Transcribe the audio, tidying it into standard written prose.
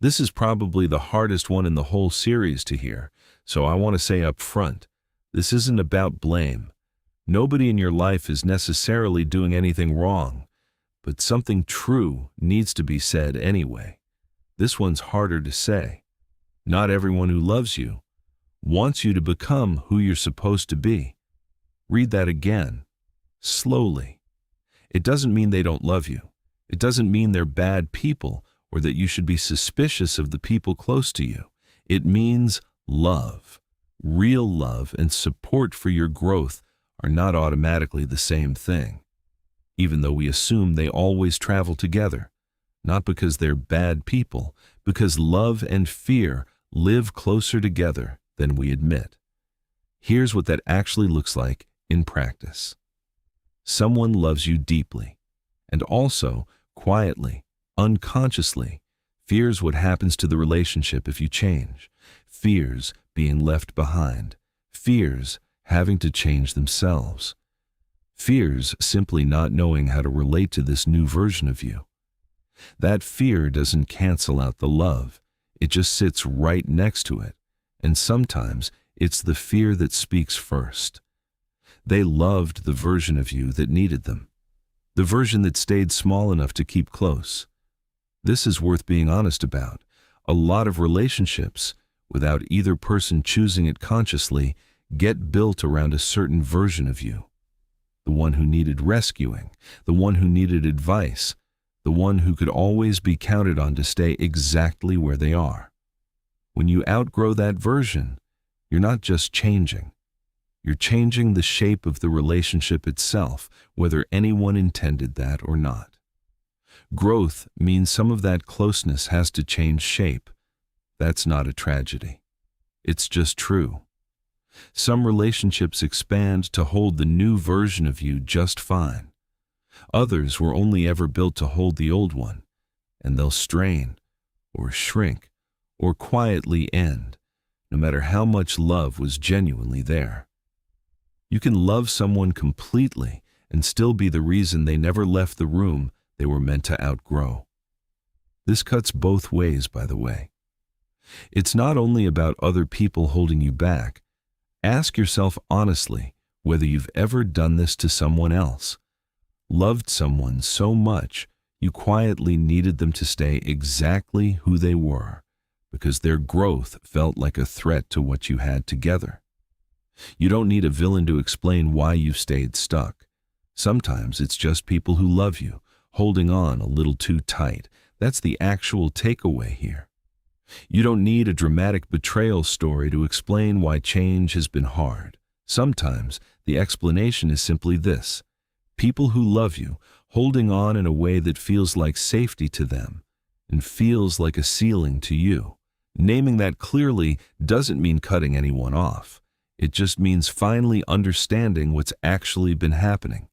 This is probably the hardest one in the whole series to hear, so I want to say up front, this isn't about blame. Nobody in your life is necessarily doing anything wrong, but something true needs to be said anyway. This one's harder to say. Not everyone who loves you wants you to become who you're supposed to be. Read that again, slowly. It doesn't mean they don't love you. It doesn't mean they're bad people or that you should be suspicious of the people close to you. It means love. Real love and support for your growth are not automatically the same thing, even though we assume they always travel together, not because they're bad people, because love and fear live closer together than we admit. Here's what that actually looks like in practice. Someone loves you deeply, and also, quietly, unconsciously, fears what happens to the relationship if you change, fears being left behind, fears having to change themselves, fears simply not knowing how to relate to this new version of you. That fear doesn't cancel out the love, it just sits right next to it, and sometimes it's the fear that speaks first. They loved the version of you that needed them, the version that stayed small enough to keep close. This is worth being honest about. A lot of relationships, without either person choosing it consciously, get built around a certain version of you. The one who needed rescuing, the one who needed advice, the one who could always be counted on to stay exactly where they are. When you outgrow that version, you're not just changing. You're changing the shape of the relationship itself, whether anyone intended that or not. Growth means some of that closeness has to change shape. That's not a tragedy. It's just true. Some relationships expand to hold the new version of you just fine. Others were only ever built to hold the old one, and they'll strain, or shrink, or quietly end, no matter how much love was genuinely there. You can love someone completely and still be the reason they never left the room they were meant to outgrow. This cuts both ways, by the way. It's not only about other people holding you back. Ask yourself honestly whether you've ever done this to someone else. Loved someone so much you quietly needed them to stay exactly who they were because their growth felt like a threat to what you had together. You don't need a villain to explain why you've stayed stuck. Sometimes it's just people who love you, holding on a little too tight. That's the actual takeaway here. You don't need a dramatic betrayal story to explain why change has been hard. Sometimes the explanation is simply this: people who love you, holding on in a way that feels like safety to them and feels like a ceiling to you. Naming that clearly doesn't mean cutting anyone off. It just means finally understanding what's actually been happening.